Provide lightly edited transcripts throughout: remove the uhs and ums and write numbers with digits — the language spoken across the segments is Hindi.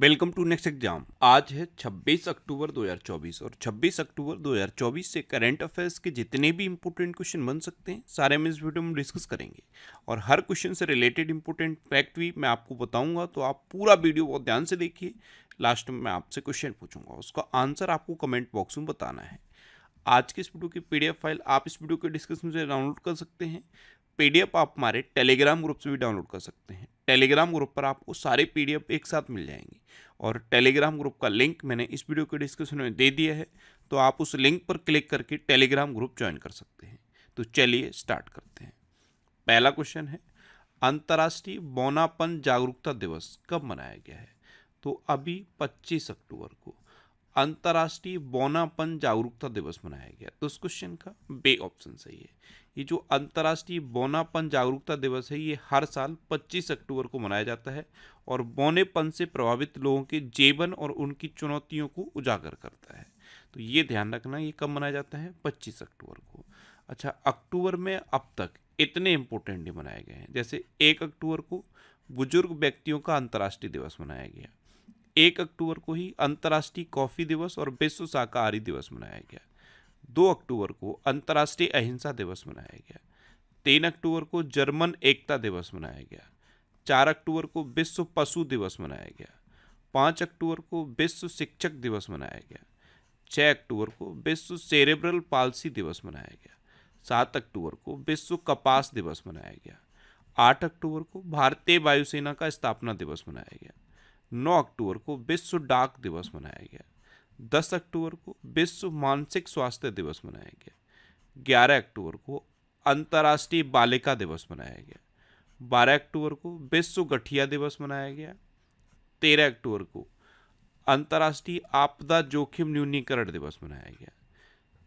Welcome to next exam. आज है 26 अक्टूबर 2024 और 26 अक्टूबर 2024 से करंट अफेयर्स के जितने भी इंपॉर्टेंट क्वेश्चन बन सकते हैं सारे हम इस वीडियो में डिस्कस करेंगे। और हर क्वेश्चन से रिलेटेड इंपॉर्टेंट फैक्ट भी मैं आपको बताऊंगा, तो आप पूरा वीडियो बहुत ध्यान से देखिए। लास्ट में मैं आपसे क्वेश्चन पूछूंगा, उसका आंसर आपको कमेंट बॉक्स में बताना है। आज की इस वीडियो की पीडीएफ फाइल आप इस वीडियो के डिस्क्रिप्शन से डाउनलोड कर सकते हैं। पीडीएफ आप हमारे टेलीग्राम ग्रुप से भी डाउनलोड कर सकते हैं। टेलीग्राम ग्रुप पर आपको सारे पीडीएफ एक साथ मिल जाएंगे और टेलीग्राम ग्रुप का लिंक मैंने इस वीडियो के डिस्क्रिप्शन में दे दिया है, तो आप उस लिंक पर क्लिक करके टेलीग्राम ग्रुप ज्वाइन कर सकते हैं। तो चलिए स्टार्ट करते हैं। पहला क्वेश्चन है, अंतर्राष्ट्रीय बौनापन जागरूकता दिवस कब मनाया गया है? तो अभी 25 अक्टूबर को अंतर्राष्ट्रीय बौनापन जागरूकता दिवस मनाया गया। तो उस क्वेश्चन का बे ऑप्शन सही है। ये जो अंतर्राष्ट्रीय बौनापन जागरूकता दिवस है, ये हर साल 25 अक्टूबर को मनाया जाता है और बौनेपन से प्रभावित लोगों के जीवन और उनकी चुनौतियों को उजागर करता है। तो ये ध्यान रखना, ये कब मनाया जाता है? 25 अक्टूबर को। अच्छा, अक्टूबर में अब तक इतने इंपॉर्टेंट डे मनाए गए हैं। जैसे 1 अक्टूबर को बुजुर्ग व्यक्तियों का अंतर्राष्ट्रीय दिवस मनाया गया। 1 अक्टूबर को ही अंतर्राष्ट्रीय कॉफी दिवस और विश्व शाकाहारी दिवस मनाया गया। 2 अक्टूबर को अंतर्राष्ट्रीय अहिंसा दिवस मनाया गया। 3 अक्टूबर को जर्मन एकता दिवस मनाया गया। 4 अक्टूबर को विश्व पशु दिवस मनाया गया। 5 अक्टूबर को विश्व शिक्षक दिवस मनाया गया। 6 अक्टूबर को विश्व सेरेब्रल पाल्सी दिवस मनाया गया। 7 अक्टूबर को विश्व कपास दिवस मनाया गया। 8 अक्टूबर को भारतीय वायुसेना का स्थापना दिवस मनाया गया। 9 अक्टूबर को विश्व डाक दिवस मनाया गया। 10 अक्टूबर को विश्व मानसिक स्वास्थ्य दिवस मनाया गया। 11 अक्टूबर को अंतर्राष्ट्रीय बालिका दिवस मनाया गया। 12 अक्टूबर को विश्व गठिया दिवस मनाया गया। 13 अक्टूबर को अंतर्राष्ट्रीय आपदा जोखिम न्यूनीकरण दिवस मनाया गया।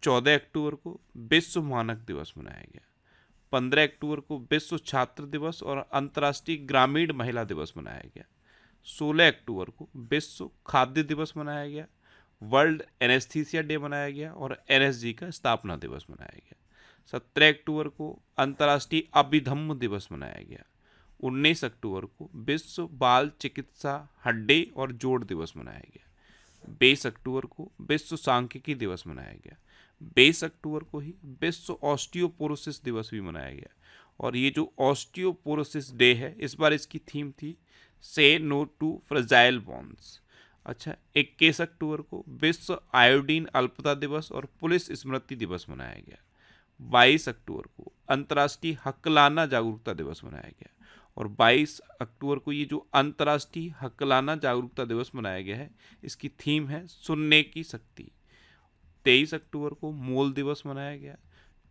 14 अक्टूबर को विश्व मानक दिवस मनाया गया। 15 अक्टूबर को विश्व छात्र दिवस और अंतर्राष्ट्रीय ग्रामीण महिला दिवस मनाया गया। 16 अक्टूबर को विश्व खाद्य दिवस मनाया गया। वर्ल्ड एनेस्थीसिया डे मनाया गया और एनएसजी का स्थापना दिवस मनाया गया। 17 अक्टूबर को अंतर्राष्ट्रीय अभिधम्म दिवस मनाया गया। 19 अक्टूबर को विश्व बाल चिकित्सा हड्डी और जोड़ दिवस मनाया गया। 20 अक्टूबर को विश्व सांख्यिकी दिवस मनाया गया। 20 अक्टूबर को ही विश्व ऑस्टियोपोरोसिस दिवस भी मनाया गया। और ये जो ऑस्टियोपोरोसिस डे है, इस बार इसकी थीम थी से नो टू फ्रेजाइल बोन्स। अच्छा, 21 अक्टूबर को विश्व आयोडीन अल्पता दिवस और पुलिस स्मृति दिवस मनाया गया। 22 अक्टूबर को अंतर्राष्ट्रीय हकलाना जागरूकता दिवस मनाया गया। और 22 अक्टूबर को ये जो अंतर्राष्ट्रीय हकलाना जागरूकता दिवस मनाया गया है, इसकी थीम है सुनने की शक्ति। 23 अक्टूबर को मूल दिवस मनाया गया।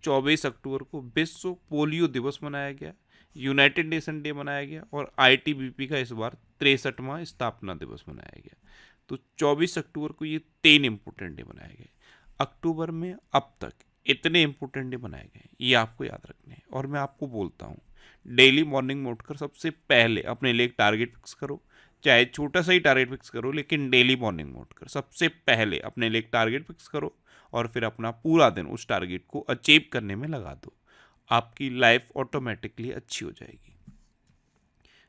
24 अक्टूबर को विश्व पोलियो दिवस मनाया गया। यूनाइटेड नेशन डे मनाया गया और आईटीबीपी का इस बार 63वां स्थापना दिवस मनाया गया। तो 24 अक्टूबर को ये 3 इंपॉर्टेंट डे मनाए गए। अक्टूबर में अब तक इतने इंपॉर्टेंट डे बनाए गए, ये आपको याद रखने हैं। और मैं आपको बोलता हूँ, डेली मॉर्निंग में उठकर सबसे पहले अपने लिए एक टारगेट फिक्स करो। चाहे छोटा सा ही टारगेट फिक्स करो, लेकिन डेली मॉर्निंग में उठकर सबसे पहले अपने लिए एक टारगेट फिक्स करो और फिर अपना पूरा दिन उस टारगेट को अचीव करने में लगा दो। आपकी लाइफ ऑटोमेटिकली अच्छी हो जाएगी।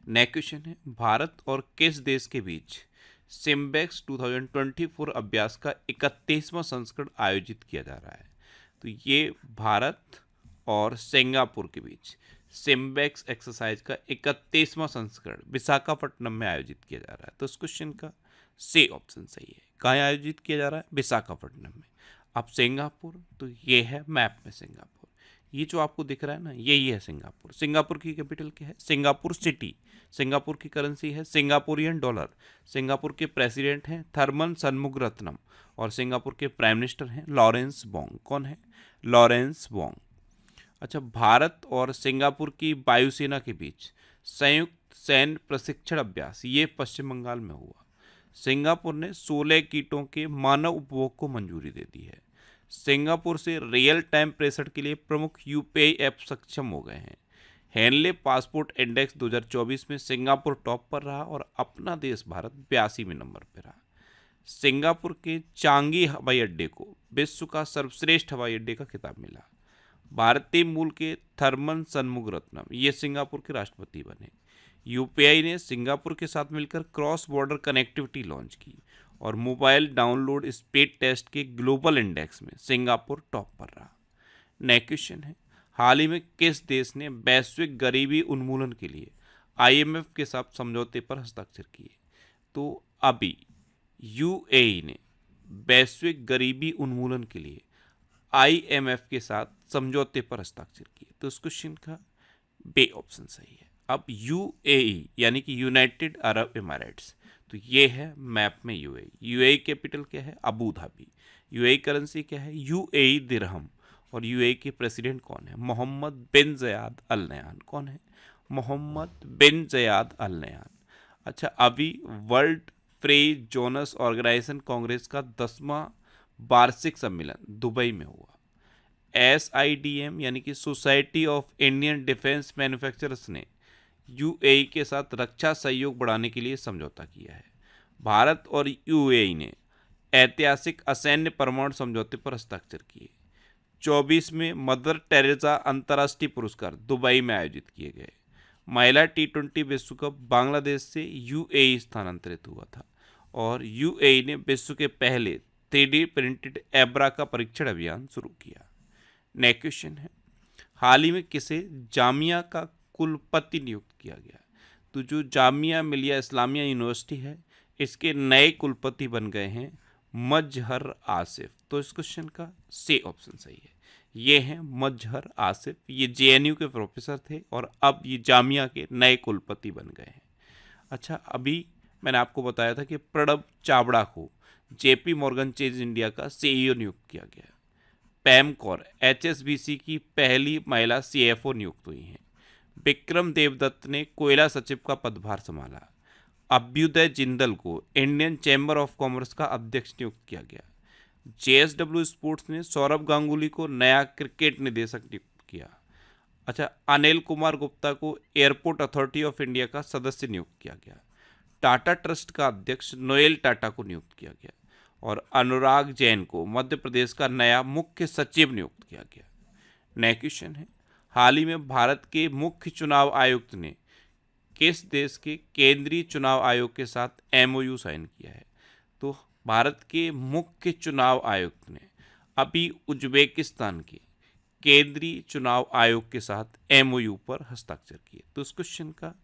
नेक्स्ट क्वेश्चन है, भारत और किस देश के बीच सिम्बेक्स 2024 अभ्यास का 31वां संस्करण आयोजित किया जा रहा है? तो ये भारत और सिंगापुर के बीच सिम्बेक्स एक्सरसाइज का 31वां संस्करण विशाखापट्टनम में आयोजित किया जा रहा है। तो इस क्वेश्चन का सी ऑप्शन सही है। कहाँ आयोजित किया जा रहा है? विशाखापट्टनम में। अब सिंगापुर, तो ये है मैप में सिंगापुर। ये जो आपको दिख रहा है ना, यही है सिंगापुर। सिंगापुर की कैपिटल क्या है? Singapore city. सिंगापुर की करेंसी है सिंगापुरियन डॉलर। सिंगापुर के प्रेसिडेंट हैं थर्मन सनमुगरत्नम और सिंगापुर के प्राइम मिनिस्टर हैं लॉरेंस वोंग। कौन है? Lawrence Wong. अच्छा, भारत और सिंगापुर की वायुसेना के बीच संयुक्त सैन्य प्रशिक्षण अभ्यास ये पश्चिम बंगाल में हुआ। सिंगापुर ने 16 कीटों के मानव उपभोग को मंजूरी दे दी है। सिंगापुर से रियल टाइम प्रेषण के लिए प्रमुख यूपीआई ऐप सक्षम हो गए हैं। हेनले पासपोर्ट इंडेक्स 2024 में सिंगापुर टॉप पर रहा और अपना देश भारत 82वें नंबर पर रहा। सिंगापुर के चांगी हवाई अड्डे को विश्व का सर्वश्रेष्ठ हवाई अड्डे का खिताब मिला। भारतीय मूल के थर्मन सनमुगरत्नम ये सिंगापुर के राष्ट्रपति बने। यूपीआई ने सिंगापुर के साथ मिलकर क्रॉस बॉर्डर कनेक्टिविटी लॉन्च की और मोबाइल डाउनलोड स्पीड टेस्ट के ग्लोबल इंडेक्स में सिंगापुर टॉप पर रहा। नेक्स्ट क्वेश्चन है, हाल ही में किस देश ने वैश्विक गरीबी उन्मूलन के लिए आईएमएफ के साथ समझौते पर हस्ताक्षर किए? तो अभी यूएई ने वैश्विक गरीबी उन्मूलन के लिए आईएमएफ के साथ समझौते पर हस्ताक्षर किए। तो इस क्वेश्चन का बे ऑप्शन सही है। अब यूएई यानी कि यूनाइटेड अरब इमाराइट्स, तो ये है मैप में यूएई। यूएई कैपिटल क्या है? Abu Dhabi. यूएई करेंसी क्या है? यूएई दिरहम। और यूएई के प्रेसिडेंट कौन है? मोहम्मद बिन ज़याद अल नयान। कौन है? मोहम्मद बिन ज़याद अल नयान। अच्छा, अभी world free zones organization congress का 10वां वार्षिक सम्मेलन दुबई में हुआ। SIDM यानी कि society of Indian defence manufacturers ने यूएई के साथ रक्षा सहयोग बढ़ाने के लिए समझौता किया है। भारत और यूएई ने ऐतिहासिक असैन्य परमाणु समझौते पर हस्ताक्षर किए। 24वें मदर टेरेसा अंतर्राष्ट्रीय पुरस्कार दुबई में आयोजित किए गए। महिला T20 विश्व कप बांग्लादेश से यूएई स्थानांतरित हुआ था और यूएई ने विश्व के पहले 3D प्रिंटेड एब्रा का परीक्षण अभियान शुरू किया। नेक्स्ट क्वेश्चन है, हाल ही में किसे जामिया का कुलपति नियुक्त किया गया? तो जो जामिया मिलिया इस्लामिया यूनिवर्सिटी है, इसके नए कुलपति बन गए हैं मजहर आसिफ। तो इस क्वेश्चन का सी ऑप्शन सही है। ये हैं मजहर आसिफ, ये जेएनयू के प्रोफेसर थे और अब ये जामिया के नए कुलपति बन गए हैं। अच्छा, अभी मैंने आपको बताया था कि प्रणब चावड़ा को जेपी मॉर्गन चेज इंडिया का सीईओ नियुक्त किया गया। पैम कौर HSBC की पहली महिला CFO नियुक्त हुई हैं। विक्रम देवदत्त ने कोयला सचिव का पदभार संभाला। अभ्युदय जिंदल को इंडियन चैम्बर ऑफ कॉमर्स का अध्यक्ष नियुक्त किया गया। JSW स्पोर्ट्स ने सौरभ गांगुली को नया क्रिकेट निदेशक नियुक्त किया। अच्छा, अनिल कुमार गुप्ता को एयरपोर्ट अथॉरिटी ऑफ इंडिया का सदस्य नियुक्त किया गया। टाटा ट्रस्ट का अध्यक्ष नोएल टाटा को नियुक्त किया गया और अनुराग जैन को मध्य प्रदेश का नया मुख्य सचिव नियुक्त किया गया। नेक्स्ट क्वेश्चन है, हाल ही में भारत के मुख्य चुनाव आयुक्त ने किस देश के केंद्रीय चुनाव आयोग के साथ MOU साइन किया है? तो भारत के मुख्य चुनाव आयुक्त ने अभी उज्बेकिस्तान के केंद्रीय चुनाव आयोग के साथ MOU पर हस्ताक्षर किए। तो इस क्वेश्चन का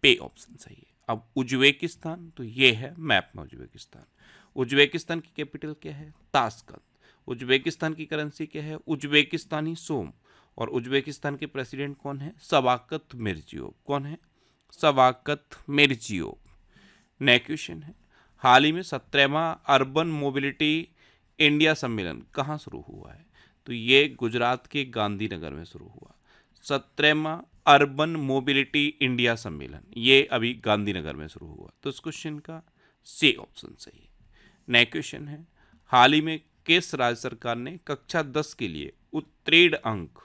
बे ऑप्शन सही है। अब उज्बेकिस्तान, तो ये है मैप में उज्बेकिस्तान। उज्बेकिस्तान की कैपिटल क्या है? ताशकंद। उज्बेकिस्तान की करेंसी क्या है? उज्बेकिस्तानी सोम। और उज्बेकिस्तान के प्रेसिडेंट कौन है? शवाकत मिर्जियोव। कौन है? शवाकत मिर्जियोव। नेक्स्ट क्वेश्चन है, हाल ही में 17वां अर्बन मोबिलिटी इंडिया सम्मेलन कहाँ शुरू हुआ है? तो ये गुजरात के गांधीनगर में शुरू हुआ। 17वां अर्बन मोबिलिटी इंडिया सम्मेलन ये अभी गांधीनगर में शुरू हुआ। तो इस क्वेश्चन का सी ऑप्शन सही है। नेक्स्ट क्वेश्चन है, हाल ही में किस राज्य सरकार ने कक्षा 10 के लिए उत्तीर्ण अंक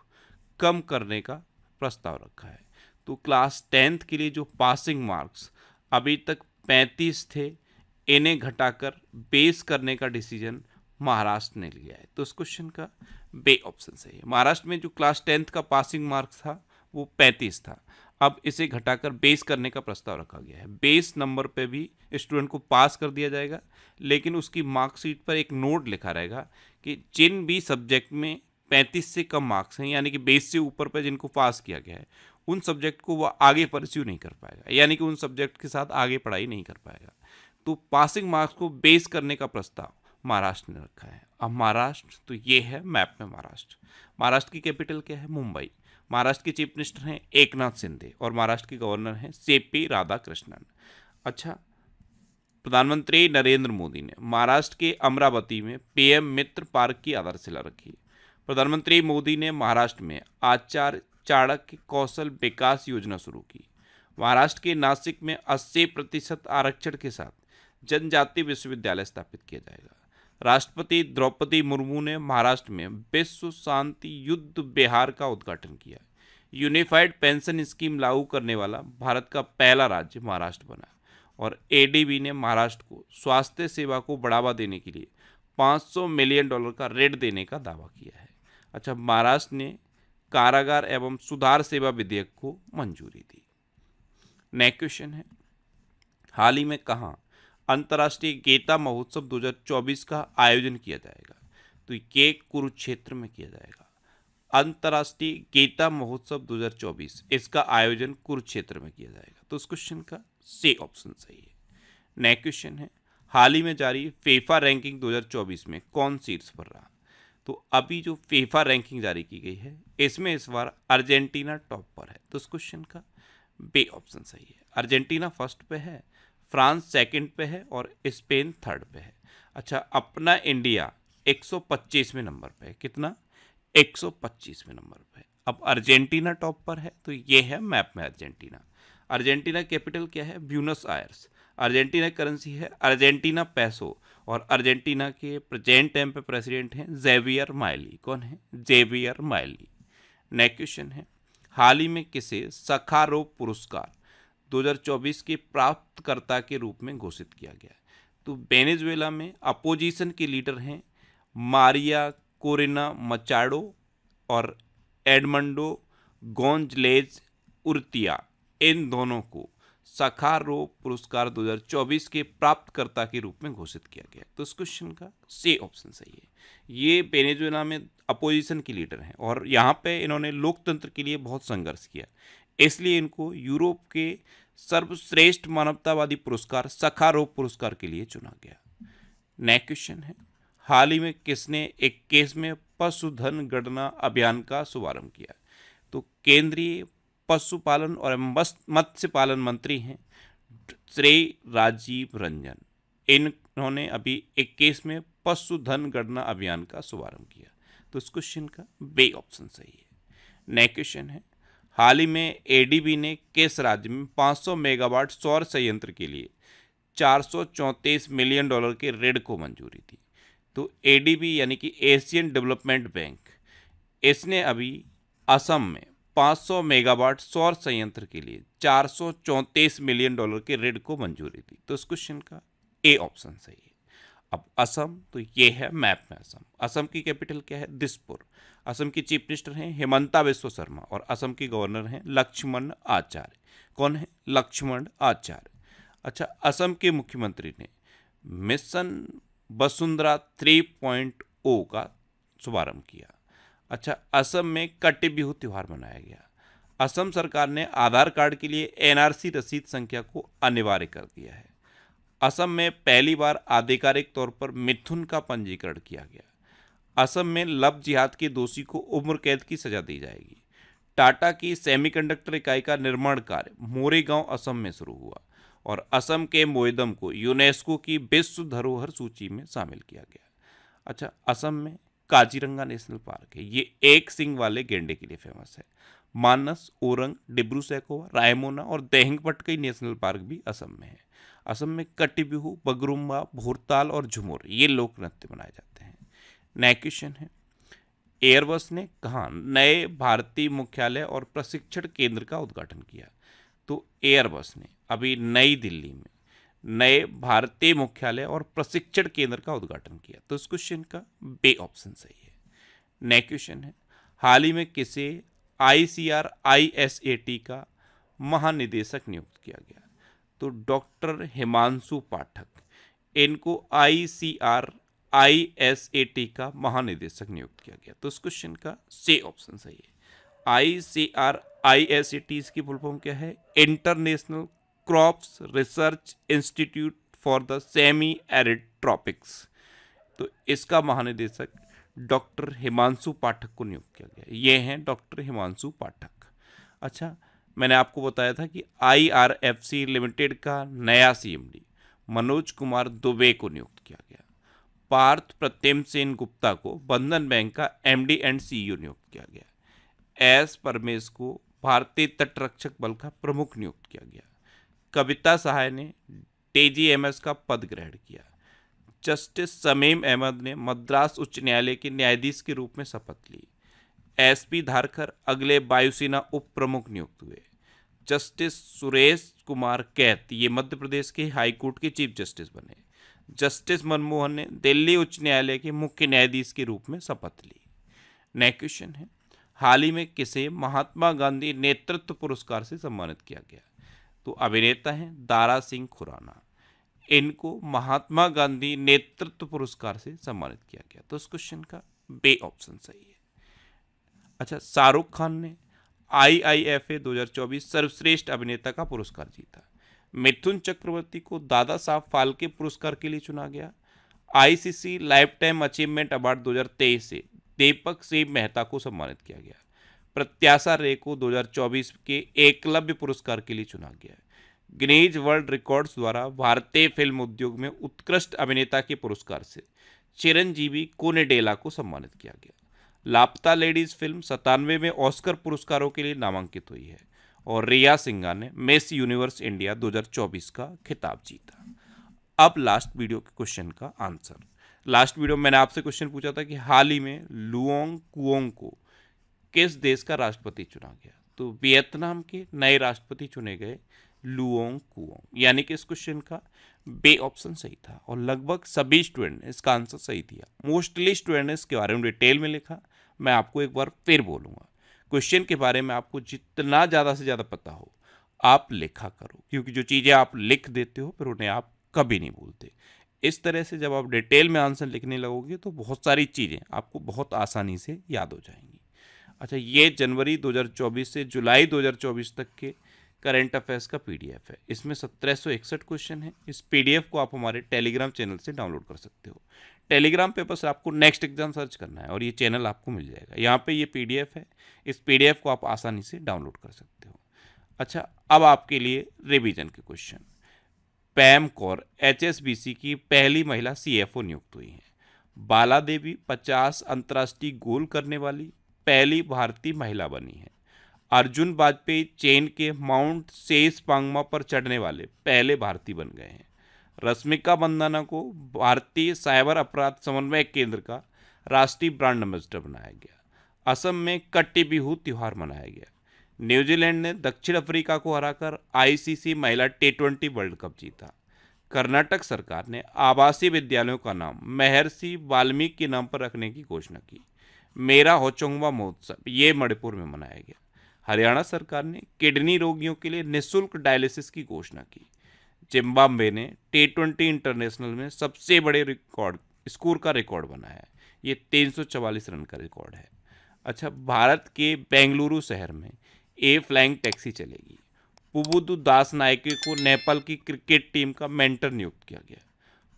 कम करने का प्रस्ताव रखा है? तो क्लास 10th के लिए जो पासिंग मार्क्स अभी तक 35 थे, इन्हें घटाकर 20 करने का डिसीजन महाराष्ट्र ने लिया है। तो इस क्वेश्चन का बे ऑप्शन सही है। महाराष्ट्र में जो क्लास 10th का पासिंग मार्क्स था वो 35 था, अब इसे घटाकर 20 करने का प्रस्ताव रखा गया है। 20 नंबर पे भी स्टूडेंट को पास कर दिया जाएगा, लेकिन उसकी मार्कशीट पर एक नोट लिखा रहेगा कि जिन भी सब्जेक्ट में 35 से कम मार्क्स हैं, यानी कि 20 से ऊपर पे जिनको पास किया गया है, उन सब्जेक्ट को वो आगे परस्यू नहीं कर पाएगा, यानी कि उन सब्जेक्ट के साथ आगे पढ़ाई नहीं कर पाएगा। तो पासिंग मार्क्स को बेस करने का प्रस्ताव महाराष्ट्र ने रखा है। अब महाराष्ट्र, तो ये है मैप में महाराष्ट्र। महाराष्ट्र की कैपिटल क्या है? मुंबई। महाराष्ट्र के चीफ मिनिस्टर हैं एकनाथ शिंदे और महाराष्ट्र के गवर्नर हैं CP राधाकृष्णन। अच्छा, प्रधानमंत्री नरेंद्र मोदी ने महाराष्ट्र के अमरावती में PM मित्र पार्क की आधारशिला रखी। प्रधानमंत्री मोदी ने महाराष्ट्र में आचार्य चाणक्य कौशल विकास योजना शुरू की। महाराष्ट्र के नासिक में 80% आरक्षण के साथ जनजातीय विश्वविद्यालय स्थापित किया जाएगा। राष्ट्रपति द्रौपदी मुर्मू ने महाराष्ट्र में विश्व शांति युद्ध विहार का उद्घाटन किया। यूनिफाइड पेंशन स्कीम लागू करने वाला भारत का पहला राज्य महाराष्ट्र बना और ADB ने महाराष्ट्र को स्वास्थ्य सेवा को बढ़ावा देने के लिए $500 मिलियन का ऋण देने का दावा किया है। अच्छा, महाराष्ट्र ने कारागार एवं सुधार सेवा विधेयक को मंजूरी दी। नेक्स्ट क्वेश्चन है, हाल ही में कहाँ अंतर्राष्ट्रीय गीता महोत्सव 2024 का आयोजन किया जाएगा? तो ये कुरुक्षेत्र में किया जाएगा। अंतर्राष्ट्रीय गीता महोत्सव 2024 इसका आयोजन कुरुक्षेत्र में किया जाएगा। तो उस क्वेश्चन का सी ऑप्शन सही है। नेक्स्ट क्वेश्चन है, हाल ही में जारी फीफा रैंकिंग 2024 में कौन शीर्ष पर रहा? तो अभी जो फीफा रैंकिंग जारी की गई है इसमें इस बार अर्जेंटीना टॉप पर है। तो उस क्वेश्चन का बी ऑप्शन सही है। अर्जेंटीना फर्स्ट पे है, फ्रांस सेकंड पे है और स्पेन थर्ड पे है। अच्छा, अपना इंडिया 125वें नंबर पे है। कितना? 125वें नंबर पे है। अब अर्जेंटीना टॉप पर है, तो ये है मैप में अर्जेंटीना। अर्जेंटीना कैपिटल क्या है? Buenos Aires. अर्जेंटीना करेंसी है अर्जेंटीना पैसो, और अर्जेंटीना के प्रेजेंट टाइम पे प्रेसिडेंट हैं जेवियर माइली। कौन है? Xavier Miley. नेक्स्ट क्वेश्चन है, हाल ही में किसे सखारोव पुरस्कार 2024 के प्राप्तकर्ता के रूप में घोषित किया गया है? तो वेनेजुएला में अपोजिशन के लीडर हैं मारिया कोरिना मचाडो और एडमंडो गोंजलेज उर्तिया। इन दोनों को सखारोव पुरस्कार 2024 के प्राप्तकर्ता के रूप में घोषित किया गया। तो इस क्वेश्चन का सी ऑप्शन सही है। ये वेनेजुएला में अपोजिशन के लीडर हैं और यहाँ पे इन्होंने लोकतंत्र के लिए बहुत संघर्ष किया, इसलिए इनको यूरोप के सर्वश्रेष्ठ मानवतावादी पुरस्कार सखारोव पुरस्कार के लिए चुना गया। नेक्स्ट क्वेश्चन है, हाल ही में किसने 21वें पशुधन गणना अभियान का शुभारंभ किया? तो केंद्रीय पशुपालन और मत्स्य पालन मंत्री हैं श्री राजीव रंजन। इन्होंने अभी 21वें पशुधन गणना अभियान का शुभारंभ किया। तो इस क्वेश्चन का बी ऑप्शन सही है। नेक्स्ट क्वेश्चन है, हाल ही में एडीबी ने किस राज्य में 500 मेगावाट सौर संयंत्र के लिए $434 मिलियन के ऋण को मंजूरी दी? तो एडीबी यानी कि एशियन डेवलपमेंट बैंक, इसने अभी असम में 500 मेगावाट सौर संयंत्र के लिए $434 मिलियन के ऋण को मंजूरी दी। तो इस क्वेश्चन का ए ऑप्शन सही है। अब असम, तो ये है मैप में असम। असम की कैपिटल क्या है? दिसपुर। असम की चीफ मिनिस्टर हैं हिमंता बिस्वा शर्मा और असम की गवर्नर हैं लक्ष्मण आचार्य। कौन है? लक्ष्मण आचार्य। अच्छा, असम के मुख्यमंत्री ने मिशन वसुंधरा 3.0 का शुभारंभ किया। अच्छा, असम में कट्टी बिहू त्यौहार मनाया गया। असम सरकार ने आधार कार्ड के लिए एनआरसी रसीद संख्या को अनिवार्य कर दिया है। असम में पहली बार आधिकारिक तौर पर मिथुन का पंजीकरण किया गया। असम में लव जिहाद के दोषी को उम्र कैद की सजा दी जाएगी। टाटा की सेमीकंडक्टर इकाई का निर्माण कार्य मोरेगांव असम में शुरू हुआ और असम के मोइदम को यूनेस्को की विश्व धरोहर सूची में शामिल किया गया। अच्छा, असम में काजीरंगा नेशनल पार्क है, ये एक सिंग वाले गेंडे के लिए फेमस है। मानस, ओरंग, डिब्रू सैखोवा, रायमोना और देहिंगपट्टकई नेशनल पार्क भी असम में है। असम में कट्टी बिहू, बगरुम्बा, भोरताल और झुमुर ये लोक नृत्य मनाए जाते हैं। नेक्स्ट क्वेश्चन है, एयरबस ने कहाँ नए भारतीय मुख्यालय और प्रशिक्षण केंद्र का उद्घाटन किया? तो एयरबस ने अभी नई दिल्ली में नए भारतीय मुख्यालय और प्रशिक्षण केंद्र का उद्घाटन किया। तो इस क्वेश्चन का बी ऑप्शन सही है। नेक्स्ट क्वेश्चन है, हाल ही में किसे ICR ISAT का महानिदेशक नियुक्त किया गया? तो डॉक्टर हिमांशु पाठक, इनको ICR ISAT का महानिदेशक नियुक्त किया गया। तो इस क्वेश्चन का सी ऑप्शन सही है। ICR ISAT इसकी फुल फॉर्म क्या है? International crops research institute for the semi arid tropics. तो इसका महानिदेशक डॉक्टर हिमांशु पाठक को नियुक्त किया गया। ये हैं डॉक्टर हिमांशु पाठक। अच्छा, मैंने आपको बताया था कि IRFC लिमिटेड का नया CMD मनोज कुमार दुबे को नियुक्त किया गया। पार्थ प्रत्यम सेन गुप्ता को बंधन बैंक का MD एंड CEO नियुक्त किया गया। S परमेश को भारतीय तटरक्षक बल का प्रमुख नियुक्त किया गया। कविता सहाय ने DGMS का पद ग्रहण किया। जस्टिस शमीम अहमद ने मद्रास उच्च न्यायालय के न्यायाधीश के रूप में शपथ ली। SP धारकर अगले वायुसेना उप प्रमुख नियुक्त हुए। जस्टिस सुरेश कुमार कैत ये मध्य प्रदेश के हाईकोर्ट के चीफ जस्टिस बने। जस्टिस मनमोहन ने दिल्ली उच्च न्यायालय के मुख्य न्यायाधीश के रूप में शपथ ली। नेक्स्ट क्वेश्चन है, हाल ही में किसे महात्मा गांधी नेतृत्व पुरस्कार से सम्मानित किया गया? तो अभिनेता हैं दारा सिंह खुराना। इनको महात्मा गांधी नेतृत्व पुरस्कार से सम्मानित किया गया। तो इस क्वेश्चन का बे ऑप्शन सही है। अच्छा, शाहरुख खान ने IIFA 2024 सर्वश्रेष्ठ अभिनेता का पुरस्कार जीता। मिथुन चक्रवर्ती को दादा साहब फाल्के पुरस्कार के लिए चुना गया। ICC life time achievement award 2023 से दीपक सिंह मेहता को सम्मानित किया गया। प्रत्याशा रे को 2024 के एकलव्य पुरस्कार के लिए चुना गया। गिनीज वर्ल्ड रिकॉर्ड्स द्वारा भारतीय फिल्म उद्योग में उत्कृष्ट अभिनेता के पुरस्कार से चिरंजीवी कोनेडेला को सम्मानित किया गया। लापता लेडीज फिल्म 97 में ऑस्कर पुरस्कारों के लिए नामांकित हुई है। और रिया सिंघा ने मिस यूनिवर्स इंडिया 2024 का खिताब जीता। अब लास्ट वीडियो के क्वेश्चन का आंसर। लास्ट वीडियो में मैंने आपसे क्वेश्चन पूछा था कि हाल ही में लुओंग कुओंग को किस देश का राष्ट्रपति चुना गया। तो वियतनाम के नए राष्ट्रपति चुने गए लुओंग कुओंग, यानी कि इस क्वेश्चन का बे ऑप्शन सही था। और लगभग सभी स्टूडेंट ने इसका आंसर सही दिया। मोस्टली स्टूडेंट ने इसके बारे में डिटेल में लिखा। मैं आपको एक बार फिर बोलूँगा, क्वेश्चन के बारे में आपको जितना ज़्यादा से ज़्यादा पता हो आप लिखा करो, क्योंकि जो चीज़ें आप लिख देते हो फिर उन्हें आप कभी नहीं भूलते। इस तरह से जब आप डिटेल में आंसर लिखने लगोगे तो बहुत सारी चीज़ें आपको बहुत आसानी से याद हो जाएंगी। अच्छा, ये जनवरी 2024 से जुलाई 2024 तक के करंट अफेयर्स का PDF है। इसमें 1761 क्वेश्चन है। इस PDF को आप हमारे टेलीग्राम चैनल से डाउनलोड कर सकते हो। टेलीग्राम पे बस आपको नेक्स्ट एग्जाम सर्च करना है और ये चैनल आपको मिल जाएगा। यहाँ पे ये PDF है। इस PDF को आप आसानी से डाउनलोड कर सकते हो। अच्छा, अब आपके लिए रिवीजन के क्वेश्चन। पैम कौर HSBC की पहली महिला CFO नियुक्त हुई हैं। बाला देवी 50 अंतर्राष्ट्रीय गोल करने वाली पहली भारतीय महिला बनी है। अर्जुन वाजपेयी चीन के माउंट सेसपांगमा पर चढ़ने वाले पहले भारतीय बन गए हैं। रश्मिका मंदाना को भारतीय साइबर अपराध समन्वय केंद्र का राष्ट्रीय ब्रांड एम्बेसडर बनाया गया। असम में कट्टी बिहू त्यौहार मनाया गया। न्यूजीलैंड ने दक्षिण अफ्रीका को हराकर ICC महिला T20 वर्ल्ड कप जीता। कर्नाटक सरकार ने आवासीय विद्यालयों का नाम महर्षि वाल्मीकि के नाम पर रखने की घोषणा की। मेरा होचोंगवा महोत्सव ये मणिपुर में मनाया गया। हरियाणा सरकार ने किडनी रोगियों के लिए निःशुल्क डायलिसिस की घोषणा की। जिम्बाब्वे ने T20 इंटरनेशनल में सबसे बड़े स्कोर का रिकॉर्ड बनाया है। ये 344 रन का रिकॉर्ड है। अच्छा, भारत के बेंगलुरु शहर में फ्लाइंग टैक्सी चलेगी। पुबुदु दास नायके को नेपाल की क्रिकेट टीम का मेंटर नियुक्त किया गया।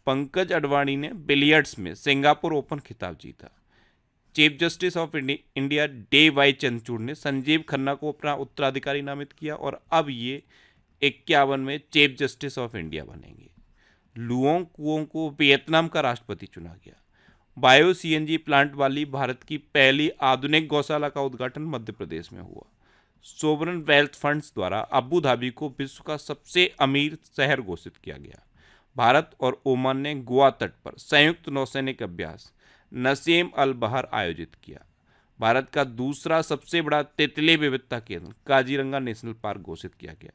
पंकज अडवाणी ने बिलियर्ड्स में सिंगापुर ओपन खिताब जीता। Chief justice of India DY Chandrachud ने संजीव खन्ना को अपना उत्तराधिकारी नामित किया और अब ये 51 में चीफ जस्टिस ऑफ इंडिया बनेंगे। लुओंग कुओंग को वियतनाम का राष्ट्रपति चुना गया। बायो CNG प्लांट वाली भारत की पहली आधुनिक गौशाला का उद्घाटन मध्य प्रदेश में हुआ। सोवरन वेल्थ फंड्स द्वारा अबू धाबी को विश्व का सबसे अमीर शहर घोषित किया गया। भारत और ओमान ने गोवा तट पर संयुक्त नौसैनिक अभ्यास नसीम अल बहर आयोजित किया। भारत का दूसरा सबसे बड़ा तितली विविधता केंद्र काजीरंगा नेशनल पार्क घोषित किया गया।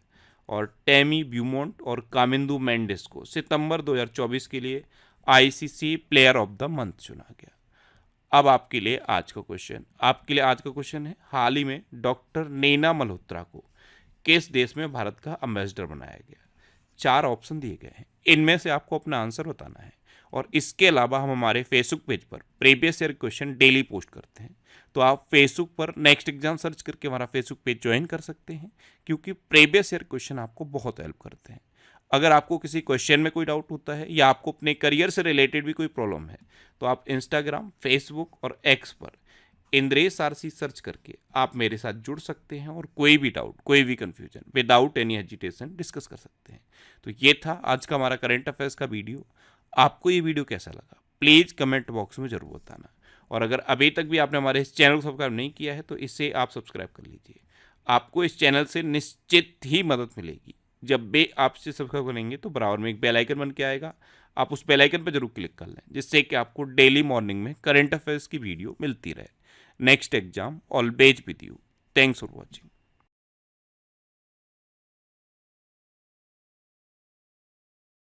और टेमी ब्यूमोंट और कामिंदू मेंडिस को सितंबर 2024 के लिए ICC player of the month चुना गया। अब आपके लिए आज का क्वेश्चन है, हाल ही में डॉक्टर नैना मल्होत्रा को किस देश में भारत का एम्बेसडर बनाया गया। 4 ऑप्शन दिए गए हैं, इनमें से आपको अपना आंसर बताना है। और इसके अलावा हम हमारे फेसबुक पेज पर previous year question daily post करते हैं, तो आप फेसबुक पर नेक्स्ट एग्जाम सर्च करके हमारा फेसबुक पेज ज्वाइन कर सकते हैं, क्योंकि प्रीवियस ईयर क्वेश्चन आपको बहुत हेल्प करते हैं। अगर आपको किसी क्वेश्चन में कोई डाउट होता है या आपको अपने करियर से रिलेटेड भी कोई प्रॉब्लम है, तो आप इंस्टाग्राम, फेसबुक और X पर इंद्रेश RC सर्च करके आप मेरे साथ जुड़ सकते हैं और कोई भी डाउट, कोई भी confusion without any hesitation discuss कर सकते हैं। तो ये था आज का हमारा करंट अफेयर्स का वीडियो। आपको ये वीडियो कैसा लगा प्लीज़ कमेंट बॉक्स में ज़रूर बताना। और अगर अभी तक भी आपने हमारे इस चैनल को सब्सक्राइब नहीं किया है तो इसे आप सब्सक्राइब कर लीजिए। आपको इस चैनल से निश्चित ही मदद मिलेगी। जब भी आप इसे सब्सक्राइब करेंगे तो बराबर में एक बेल आइकन बन के आएगा, आप उस बेल आइकन पर जरूर क्लिक कर लें, जिससे कि आपको डेली मॉर्निंग में करंट अफेयर्स की वीडियो मिलती रहे। Next exam always with you. Thanks for watching.